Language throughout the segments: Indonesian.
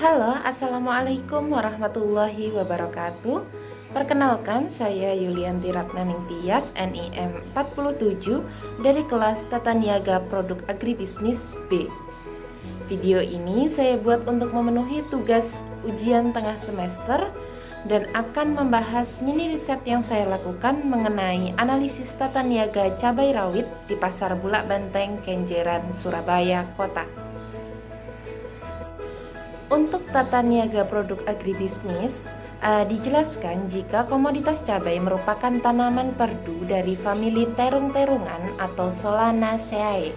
Halo, Assalamualaikum warahmatullahi wabarakatuh. Perkenalkan, saya Yulianti Ratnaning Tias, NIM 47 dari kelas Tata Niaga Produk Agribisnis B. Video ini saya buat untuk memenuhi tugas ujian tengah semester dan akan membahas mini riset yang saya lakukan mengenai analisis tata niaga cabai rawit di Pasar Bulak Banteng, Kenjeran, Surabaya Kota. Untuk tata niaga produk agribisnis, dijelaskan jika komoditas cabai merupakan tanaman perdu dari famili terung-terungan atau Solanaceae.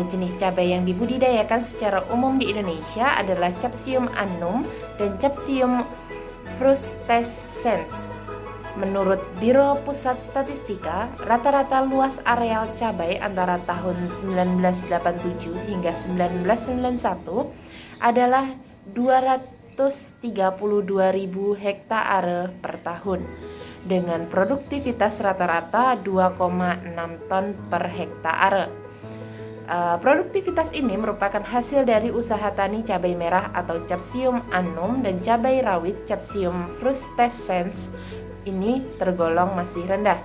Jenis cabai yang dibudidayakan secara umum di Indonesia adalah Capsium annum dan Capsium frutescens. Menurut Biro Pusat Statistika, rata-rata luas areal cabai antara tahun 1987 hingga 1991 adalah 232.000 hektare per tahun dengan produktivitas rata-rata 2,6 ton per hektare. Produktivitas ini merupakan hasil dari usaha tani cabai merah atau Capsium annum dan cabai rawit Capsium frutescens ini tergolong masih rendah.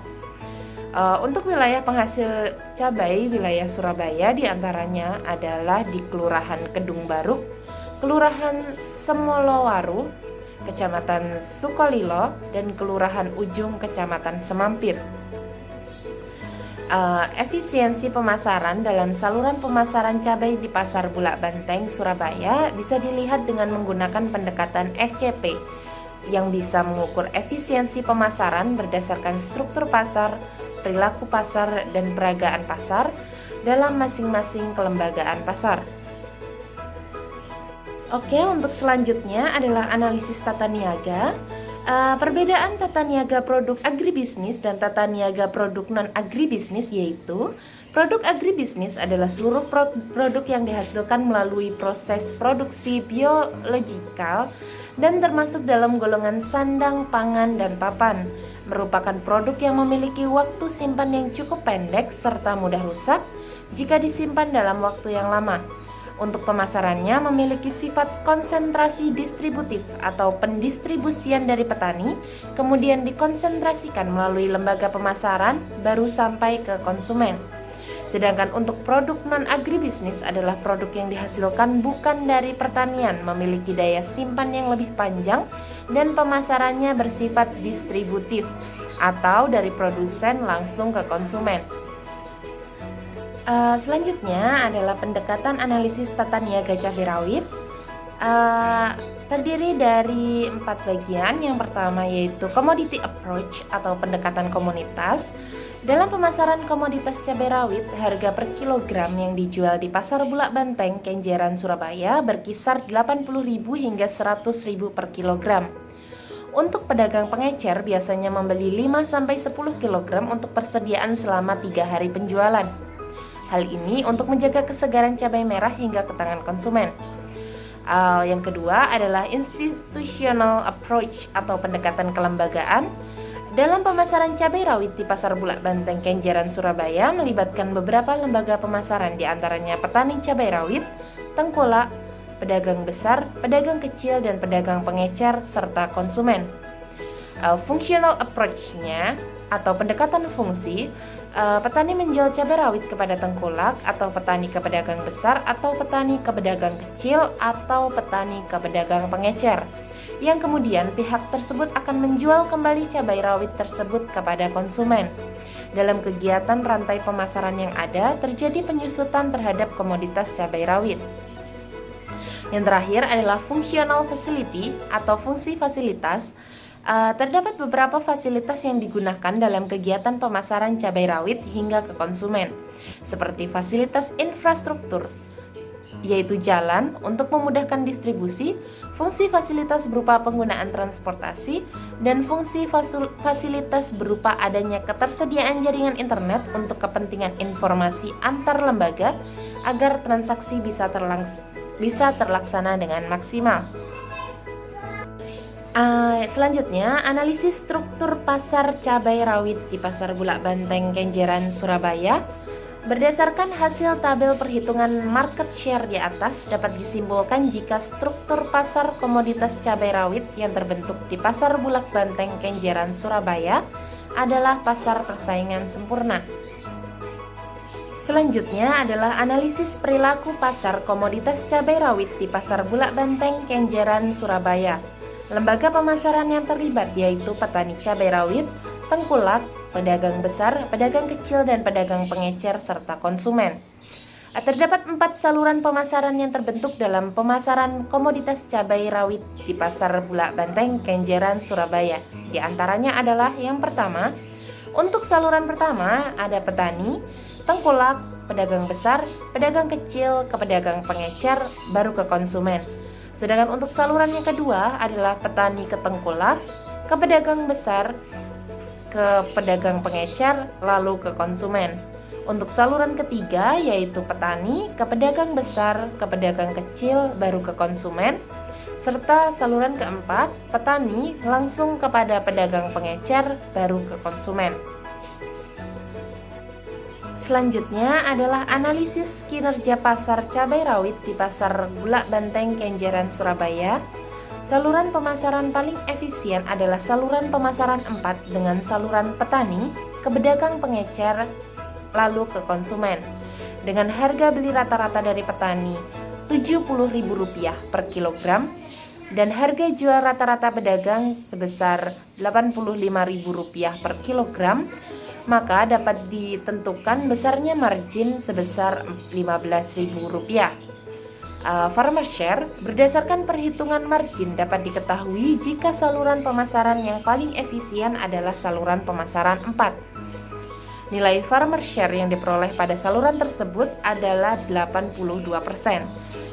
Untuk wilayah penghasil cabai wilayah Surabaya diantaranya adalah di Kelurahan Kedung Baruk, Kelurahan Semolowaru, Kecamatan Sukolilo, dan Kelurahan Ujung, Kecamatan Semampir. Efisiensi pemasaran dalam saluran pemasaran cabai di Pasar Bulak Banteng, Surabaya bisa dilihat dengan menggunakan pendekatan SCP yang bisa mengukur efisiensi pemasaran berdasarkan struktur pasar, perilaku pasar, dan peragaan pasar dalam masing-masing kelembagaan pasar. Oke, untuk selanjutnya adalah analisis tata niaga. Perbedaan tata niaga produk agribisnis dan tata niaga produk non-agribisnis yaitu produk agribisnis adalah seluruh produk yang dihasilkan melalui proses produksi biologikal dan termasuk dalam golongan sandang, pangan, dan papan. Merupakan produk yang memiliki waktu simpan yang cukup pendek serta mudah rusak jika disimpan dalam waktu yang lama. Untuk pemasarannya memiliki sifat konsentrasi distributif atau pendistribusian dari petani, kemudian dikonsentrasikan melalui lembaga pemasaran baru sampai ke konsumen. Sedangkan untuk produk non-agribisnis adalah produk yang dihasilkan bukan dari pertanian, memiliki daya simpan yang lebih panjang dan pemasarannya bersifat distributif atau dari produsen langsung ke konsumen. Selanjutnya adalah pendekatan analisis tata niaga cabai rawit. Terdiri dari 4 bagian. Yang pertama yaitu commodity approach atau pendekatan komunitas. Dalam pemasaran komoditas cabai rawit, harga per kilogram yang dijual di Pasar Bulak Banteng, Kenjeran, Surabaya berkisar 80.000 hingga 100.000 per kilogram. Untuk pedagang pengecer biasanya membeli 5-10 kg untuk persediaan selama 3 hari penjualan. Hal ini untuk menjaga kesegaran cabai merah hingga ke tangan konsumen. Yang kedua adalah institutional approach atau pendekatan kelembagaan. Dalam pemasaran cabai rawit di Pasar Bulak Banteng, Kenjeran, Surabaya melibatkan beberapa lembaga pemasaran, diantaranya petani cabai rawit, tengkulak, pedagang besar, pedagang kecil, dan pedagang pengecer, serta konsumen. Functional approach-nya atau pendekatan fungsi, petani menjual cabai rawit kepada tengkulak atau petani ke pedagang besar atau petani ke pedagang kecil atau petani ke pedagang pengecer, yang kemudian pihak tersebut akan menjual kembali cabai rawit tersebut kepada konsumen. Dalam kegiatan rantai pemasaran yang ada, terjadi penyusutan terhadap komoditas cabai rawit. Yang terakhir adalah functional facility atau fungsi fasilitas. Terdapat beberapa fasilitas yang digunakan dalam kegiatan pemasaran cabai rawit hingga ke konsumen, seperti fasilitas infrastruktur, yaitu jalan untuk memudahkan distribusi, fungsi fasilitas berupa penggunaan transportasi, dan fungsi fasilitas berupa adanya ketersediaan jaringan internet untuk kepentingan informasi antar lembaga agar transaksi bisa terlaksana dengan maksimal. Selanjutnya, analisis struktur pasar cabai rawit di Pasar Bulak Banteng, Kenjeran, Surabaya. Berdasarkan hasil tabel perhitungan market share di atas, dapat disimpulkan jika struktur pasar komoditas cabai rawit yang terbentuk di Pasar Bulak Banteng, Kenjeran, Surabaya adalah pasar persaingan sempurna. Selanjutnya adalah analisis perilaku pasar komoditas cabai rawit di Pasar Bulak Banteng, Kenjeran, Surabaya. Lembaga pemasaran yang terlibat yaitu petani cabai rawit, tengkulak, pedagang besar, pedagang kecil, dan pedagang pengecer, serta konsumen. Terdapat 4 saluran pemasaran yang terbentuk dalam pemasaran komoditas cabai rawit di Pasar Bulak Banteng, Kenjeran, Surabaya. Di antaranya adalah yang pertama, untuk saluran pertama ada petani, tengkulak, pedagang besar, pedagang kecil, ke pedagang pengecer, baru ke konsumen. Sedangkan untuk saluran yang kedua adalah petani ke tengkulak, ke pedagang besar, ke pedagang pengecer, lalu ke konsumen. Untuk saluran ketiga yaitu petani ke pedagang besar, ke pedagang kecil, baru ke konsumen. Serta saluran keempat, petani langsung kepada pedagang pengecer, baru ke konsumen. Selanjutnya adalah analisis kinerja pasar cabai rawit di Pasar Bulak Banteng, Kenjeran, Surabaya. Saluran pemasaran paling efisien adalah saluran pemasaran 4 dengan saluran petani ke pedagang pengecer, lalu ke konsumen. Dengan harga beli rata-rata dari petani Rp70.000 per kilogram dan harga jual rata-rata pedagang sebesar Rp85.000 per kilogram, maka dapat ditentukan besarnya margin sebesar Rp15.000. Farmer share berdasarkan perhitungan margin dapat diketahui jika saluran pemasaran yang paling efisien adalah saluran pemasaran 4. Nilai farmer share yang diperoleh pada saluran tersebut adalah 82%.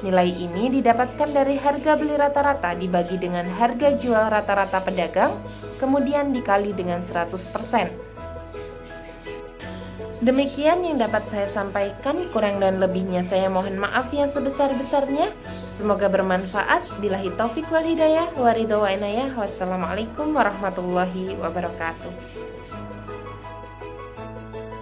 Nilai ini didapatkan dari harga beli rata-rata dibagi dengan harga jual rata-rata pedagang, kemudian dikali dengan 100%. Demikian yang dapat saya sampaikan, kurang dan lebihnya saya mohon maaf yang sebesar-besarnya. Semoga bermanfaat. Billahi taufik wal hidayah, wa ridho wa inayah. Wassalamualaikum warahmatullahi wabarakatuh.